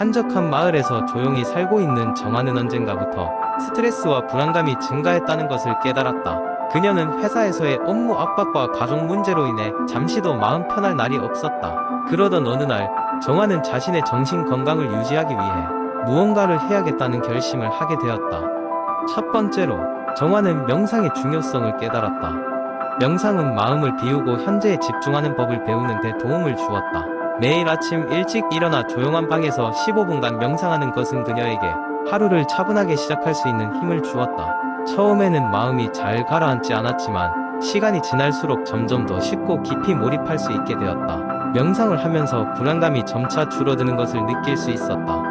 한적한 마을에서 조용히 살고 있는 정화는 언젠가부터 스트레스와 불안감이 증가했다는 것을 깨달았다. 그녀는 회사에서의 업무 압박과 가족 문제로 인해 잠시도 마음 편할 날이 없었다. 그러던 어느 날, 정화는 자신의 정신 건강을 유지하기 위해 무언가를 해야겠다는 결심을 하게 되었다. 첫 번째로, 정화는 명상의 중요성을 깨달았다. 명상은 마음을 비우고 현재에 집중하는 법을 배우는 데 도움을 주었다. 매일 아침 일찍 일어나 조용한 방에서 15분간 명상하는 것은 그녀에게 하루를 차분하게 시작할 수 있는 힘을 주었다. 처음에는 마음이 잘 가라앉지 않았지만 시간이 지날수록 점점 더 쉽고 깊이 몰입할 수 있게 되었다. 명상을 하면서 불안감이 점차 줄어드는 것을 느낄 수 있었다.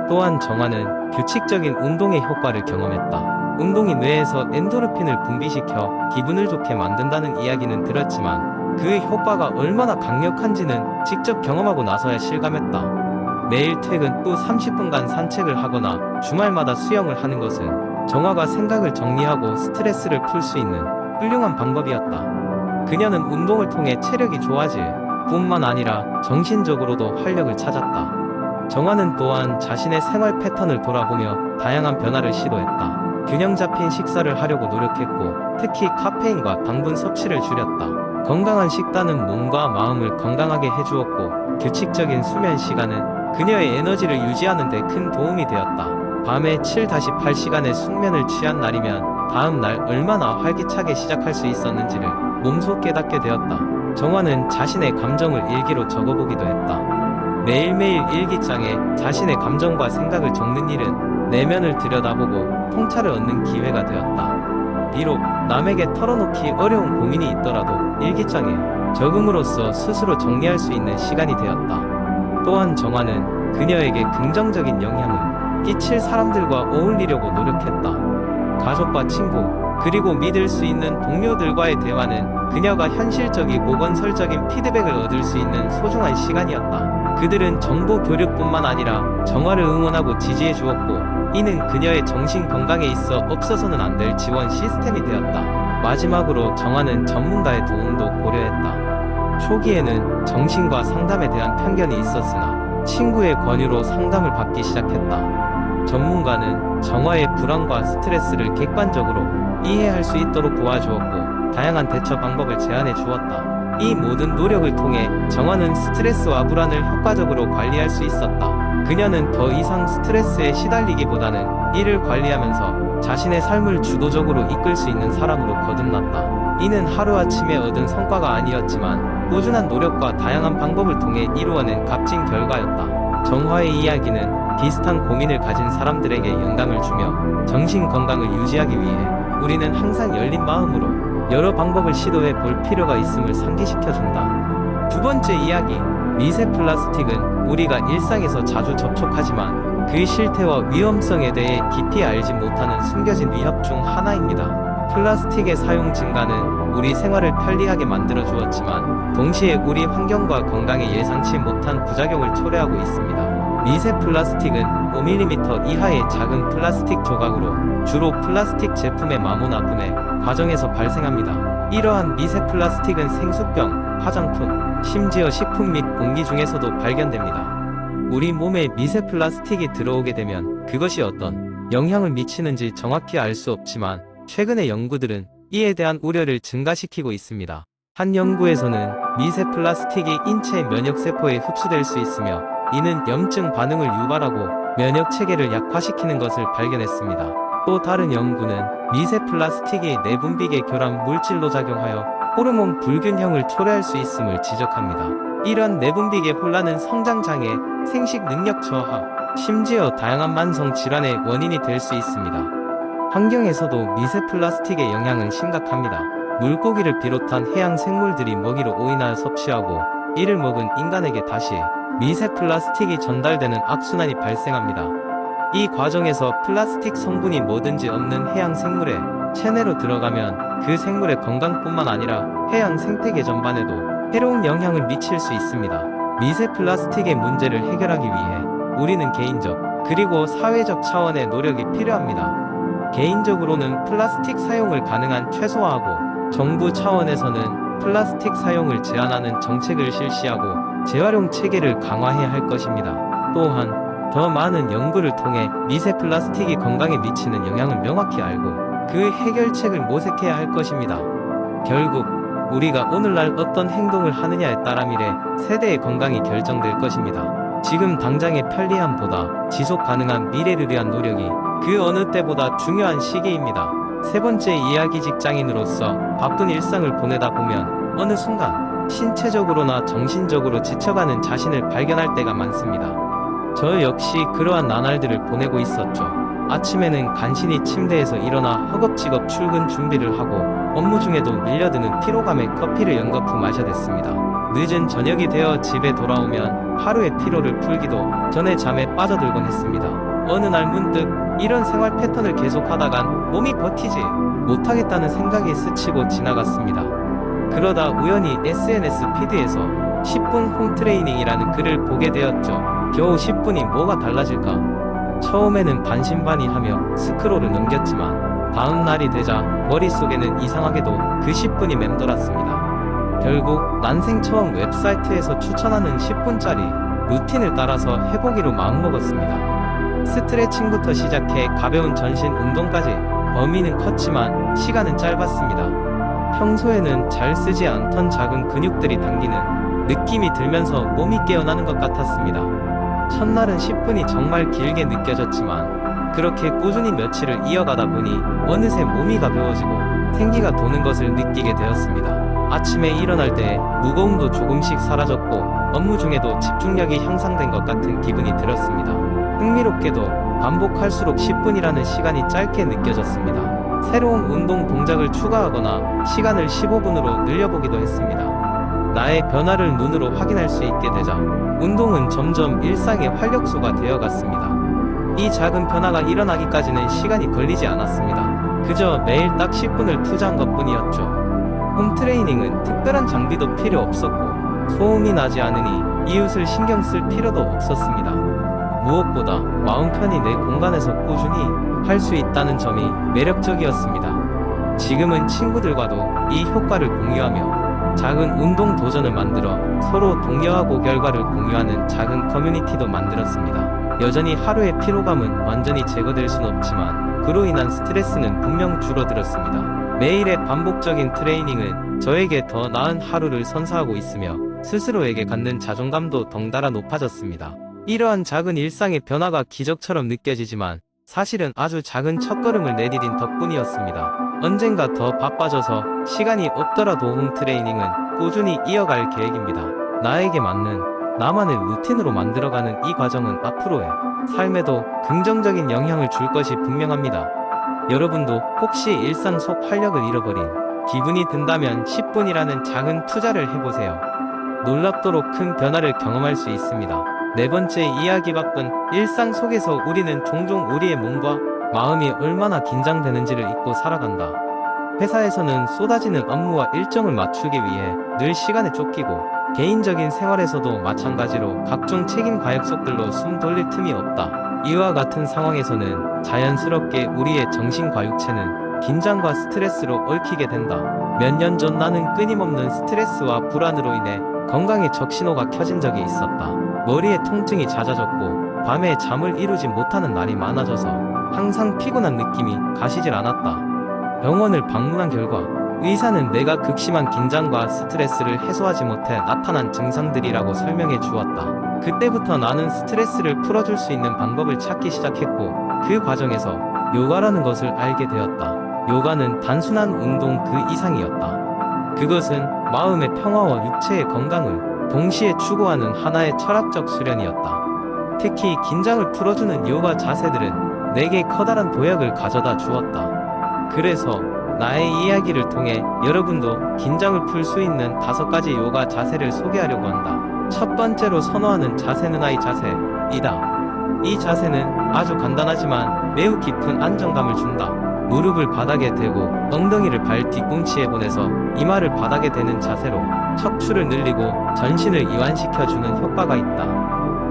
또한 정화는 규칙적인 운동의 효과를 경험했다. 운동이 뇌에서 엔도르핀을 분비시켜 기분을 좋게 만든다는 이야기는 들었지만 그 효과가 얼마나 강력한지는 직접 경험하고 나서야 실감했다. 매일 퇴근 후 30분간 산책을 하거나 주말마다 수영을 하는 것은 정화가 생각을 정리하고 스트레스를 풀 수 있는 훌륭한 방법이었다. 그녀는 운동을 통해 체력이 좋아질 뿐만 아니라 정신적으로도 활력을 찾았다. 정화는 또한 자신의 생활 패턴을 돌아보며 다양한 변화를 시도했다. 균형 잡힌 식사를 하려고 노력했고, 특히 카페인과 당분 섭취를 줄였다. 건강한 식단은 몸과 마음을 건강하게 해주었고, 규칙적인 수면 시간은 그녀의 에너지를 유지하는 데 큰 도움이 되었다. 밤에 7-8시간의 숙면을 취한 날이면 다음 날 얼마나 활기차게 시작할 수 있었는지를 몸소 깨닫게 되었다. 정화는 자신의 감정을 일기로 적어보기도 했다. 매일매일 일기장에 자신의 감정과 생각을 적는 일은 내면을 들여다보고 통찰을 얻는 기회가 되었다. 비록 남에게 털어놓기 어려운 고민이 있더라도 일기장에 적음으로써 스스로 정리할 수 있는 시간이 되었다. 또한 정화는 그녀에게 긍정적인 영향을 끼칠 사람들과 어울리려고 노력했다. 가족과 친구, 그리고 믿을 수 있는 동료들과의 대화는 그녀가 현실적이고 건설적인 피드백을 얻을 수 있는 소중한 시간이었다. 그들은 정보 교류뿐만 아니라 정화를 응원하고 지지해 주었고, 이는 그녀의 정신 건강에 있어 없어서는 안 될 지원 시스템이 되었다. 마지막으로 정화는 전문가의 도움도 고려했다. 초기에는 정신과 상담에 대한 편견이 있었으나 친구의 권유로 상담을 받기 시작했다. 전문가는 정화의 불안과 스트레스를 객관적으로 이해할 수 있도록 도와주었고, 다양한 대처 방법을 제안해 주었다. 이 모든 노력을 통해 정화는 스트레스와 불안을 효과적으로 관리할 수 있었다. 그녀는 더 이상 스트레스에 시달리기보다는 이를 관리하면서 자신의 삶을 주도적으로 이끌 수 있는 사람으로 거듭났다. 이는 하루아침에 얻은 성과가 아니었지만 꾸준한 노력과 다양한 방법을 통해 이루어낸 값진 결과였다. 정화의 이야기는 비슷한 고민을 가진 사람들에게 영감을 주며 정신 건강을 유지하기 위해 우리는 항상 열린 마음으로 여러 방법을 시도해 볼 필요가 있음을 상기시켜준다. 두 번째 이야기, 미세 플라스틱은 우리가 일상에서 자주 접촉하지만 그 실태와 위험성에 대해 깊이 알지 못하는 숨겨진 위협 중 하나입니다. 플라스틱의 사용 증가는 우리 생활을 편리하게 만들어 주었지만 동시에 우리 환경과 건강에 예상치 못한 부작용을 초래하고 있습니다. 미세 플라스틱은 5mm 이하의 작은 플라스틱 조각으로 주로 플라스틱 제품의 마모나 분해 과정에서 발생합니다. 이러한 미세 플라스틱은 생수병, 화장품, 심지어 식품 및 공기 중에서도 발견됩니다. 우리 몸에 미세 플라스틱이 들어오게 되면 그것이 어떤 영향을 미치는지 정확히 알 수 없지만 최근의 연구들은 이에 대한 우려를 증가시키고 있습니다. 한 연구에서는 미세 플라스틱이 인체 면역세포에 흡수될 수 있으며 이는 염증 반응을 유발하고 면역 체계를 약화시키는 것을 발견했습니다. 또 다른 연구는 미세 플라스틱이 내분비계 결합 물질로 작용하여 호르몬 불균형을 초래할 수 있음을 지적합니다. 이런 내분비계 혼란은 성장장애, 생식 능력 저하, 심지어 다양한 만성 질환의 원인이 될 수 있습니다. 환경에서도 미세 플라스틱의 영향은 심각합니다. 물고기를 비롯한 해양 생물들이 먹이로 오이나 섭취하고 이를 먹은 인간에게 다시 미세 플라스틱이 전달되는 악순환이 발생합니다. 이 과정에서 플라스틱 성분이 뭐든지 없는 해양 생물의 체내로 들어가면 그 생물의 건강뿐만 아니라 해양 생태계 전반에도 해로운 영향을 미칠 수 있습니다. 미세 플라스틱의 문제를 해결하기 위해 우리는 개인적 그리고 사회적 차원의 노력이 필요합니다. 개인적으로는 플라스틱 사용을 가능한 최소화하고, 정부 차원에서는 플라스틱 사용을 제한하는 정책을 실시하고 재활용 체계를 강화해야 할 것입니다. 또한 더 많은 연구를 통해 미세 플라스틱이 건강에 미치는 영향을 명확히 알고 그 해결책을 모색해야 할 것입니다. 결국 우리가 오늘날 어떤 행동을 하느냐에 따라 미래 세대의 건강이 결정될 것입니다. 지금 당장의 편리함보다 지속 가능한 미래를 위한 노력이 그 어느 때보다 중요한 시기입니다. 세 번째 이야기, 직장인으로서 바쁜 일상을 보내다 보면 어느 순간 신체적으로나 정신적으로 지쳐가는 자신을 발견할 때가 많습니다. 저 역시 그러한 나날들을 보내고 있었죠. 아침에는 간신히 침대에서 일어나 허겁지겁 출근 준비를 하고 업무 중에도 밀려드는 피로감에 커피를 연거푸 마셔댔습니다. 늦은 저녁이 되어 집에 돌아오면 하루의 피로를 풀기도 전에 잠에 빠져들곤 했습니다. 어느 날 문득 이런 생활 패턴을 계속하다간 몸이 버티지 못하겠다는 생각이 스치고 지나갔습니다. 그러다 우연히 SNS 피드에서 10분 홈트레이닝이라는 글을 보게 되었죠. 겨우 10분이 뭐가 달라질까? 처음에는 반신반의하며 스크롤을 넘겼지만 다음 날이 되자 머릿속에는 이상하게도 그 10분이 맴돌았습니다. 결국 난생 처음 웹사이트에서 추천하는 10분짜리 루틴을 따라서 해보기로 마음먹었습니다. 스트레칭부터 시작해 가벼운 전신 운동까지 범위는 컸지만 시간은 짧았습니다. 평소에는 잘 쓰지 않던 작은 근육들이 당기는 느낌이 들면서 몸이 깨어나는 것 같았습니다. 첫날은 10분이 정말 길게 느껴졌지만 그렇게 꾸준히 며칠을 이어가다 보니 어느새 몸이 가벼워지고 생기가 도는 것을 느끼게 되었습니다. 아침에 일어날 때 무거움도 조금씩 사라졌고 업무 중에도 집중력이 향상된 것 같은 기분이 들었습니다. 흥미롭게도 반복할수록 10분이라는 시간이 짧게 느껴졌습니다. 새로운 운동 동작을 추가하거나 시간을 15분으로 늘려보기도 했습니다. 나의 변화를 눈으로 확인할 수 있게 되자 운동은 점점 일상의 활력소가 되어갔습니다. 이 작은 변화가 일어나기까지는 시간이 걸리지 않았습니다. 그저 매일 딱 10분을 투자한 것뿐이었죠. 홈트레이닝은 특별한 장비도 필요 없었고 소음이 나지 않으니 이웃을 신경 쓸 필요도 없었습니다. 무엇보다 마음 편히 내 공간에서 꾸준히 할 수 있다는 점이 매력적이었습니다. 지금은 친구들과도 이 효과를 공유하며 작은 운동 도전을 만들어 서로 독려하고 결과를 공유하는 작은 커뮤니티도 만들었습니다. 여전히 하루의 피로감은 완전히 제거될 순 없지만 그로 인한 스트레스는 분명 줄어들었습니다. 매일의 반복적인 트레이닝은 저에게 더 나은 하루를 선사하고 있으며 스스로에게 갖는 자존감도 덩달아 높아졌습니다. 이러한 작은 일상의 변화가 기적처럼 느껴지지만 사실은 아주 작은 첫걸음을 내디딘 덕분이었습니다. 언젠가 더 바빠져서 시간이 없더라도 홈트레이닝은 꾸준히 이어갈 계획입니다. 나에게 맞는 나만의 루틴으로 만들어가는 이 과정은 앞으로의 삶에도 긍정적인 영향을 줄 것이 분명합니다. 여러분도 혹시 일상 속 활력을 잃어버린 기분이 든다면 10분이라는 작은 투자를 해보세요. 놀랍도록 큰 변화를 경험할 수 있습니다. 네 번째 이야기, 바쁜 일상 속에서 우리는 종종 우리의 몸과 마음이 얼마나 긴장되는지를 잊고 살아간다. 회사에서는 쏟아지는 업무와 일정을 맞추기 위해 늘 시간에 쫓기고 개인적인 생활에서도 마찬가지로 각종 책임 과역속들로 숨 돌릴 틈이 없다. 이와 같은 상황에서는 자연스럽게 우리의 정신과육체는 긴장과 스트레스로 얽히게 된다. 몇 년 전 나는 끊임없는 스트레스와 불안으로 인해 건강에 적신호가 켜진 적이 있었다. 머리에 통증이 잦아졌고 밤에 잠을 이루지 못하는 날이 많아져서 항상 피곤한 느낌이 가시질 않았다. 병원을 방문한 결과 의사는 내가 극심한 긴장과 스트레스를 해소하지 못해 나타난 증상들이라고 설명해 주었다. 그때부터 나는 스트레스를 풀어줄 수 있는 방법을 찾기 시작했고 그 과정에서 요가라는 것을 알게 되었다. 요가는 단순한 운동 그 이상이었다. 그것은 마음의 평화와 육체의 건강을 동시에 추구하는 하나의 철학적 수련이었다. 특히 긴장을 풀어주는 요가 자세들은 내게 커다란 도약을 가져다 주었다. 그래서 나의 이야기를 통해 여러분도 긴장을 풀 수 있는 5가지 요가 자세를 소개하려고 한다. 첫 번째로 선호하는 자세는 I 자세이다. 이 자세는 아주 간단하지만 매우 깊은 안정감을 준다. 무릎을 바닥에 대고 엉덩이를 발 뒤꿈치에 보내서 이마를 바닥에 대는 자세로 척추를 늘리고 전신을 이완시켜주는 효과가 있다.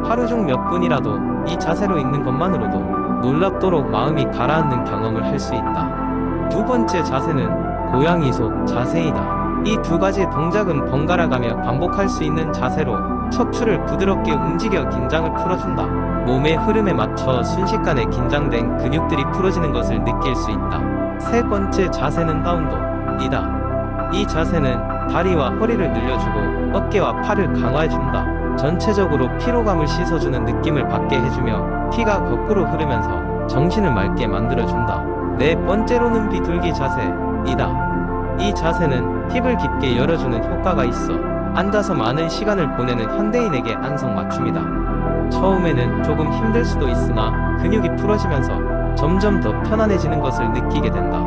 하루 중 몇 분이라도 이 자세로 있는 것만으로도 놀랍도록 마음이 가라앉는 경험을 할 수 있다. 두 번째 자세는 고양이소 자세이다. 이 2가지 동작은 번갈아가며 반복할 수 있는 자세로 척추를 부드럽게 움직여 긴장을 풀어준다. 몸의 흐름에 맞춰 순식간에 긴장된 근육들이 풀어지는 것을 느낄 수 있다. 세 번째 자세는 다운독이다. 이 자세는 다리와 허리를 늘려주고 어깨와 팔을 강화해준다. 전체적으로 피로감을 씻어주는 느낌을 받게 해주며 피가 거꾸로 흐르면서 정신을 맑게 만들어준다. 네 번째로는 비둘기 자세이다. 이 자세는 힙을 깊게 열어주는 효과가 있어 앉아서 많은 시간을 보내는 현대인에게 안성맞춤이다. 처음에는 조금 힘들 수도 있으나 근육이 풀어지면서 점점 더 편안해지는 것을 느끼게 된다.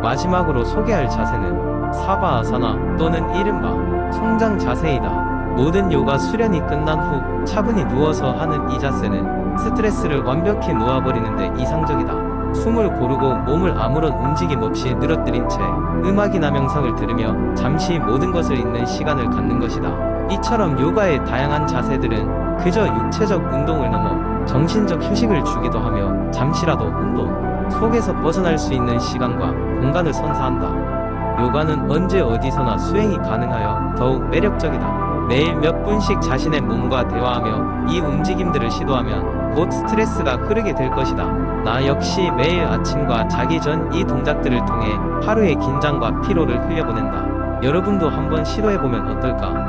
마지막으로 소개할 자세는 사바아사나 또는 이른바 성장 자세이다. 모든 요가 수련이 끝난 후 차분히 누워서 하는 이 자세는 스트레스를 완벽히 놓아버리는데 이상적이다. 숨을 고르고 몸을 아무런 움직임 없이 늘어뜨린 채 음악이나 명상을 들으며 잠시 모든 것을 잊는 시간을 갖는 것이다. 이처럼 요가의 다양한 자세들은 그저 육체적 운동을 넘어 정신적 휴식을 주기도 하며 잠시라도 혼돈 속에서 벗어날 수 있는 시간과 공간을 선사한다. 요가는 언제 어디서나 수행이 가능하여 더욱 매력적이다. 매일 몇 분씩 자신의 몸과 대화하며 이 움직임들을 시도하면 곧 스트레스가 흐르게 될 것이다. 나 역시 매일 아침과 자기 전 이 동작들을 통해 하루의 긴장과 피로를 흘려보낸다. 여러분도 한번 시도해보면 어떨까?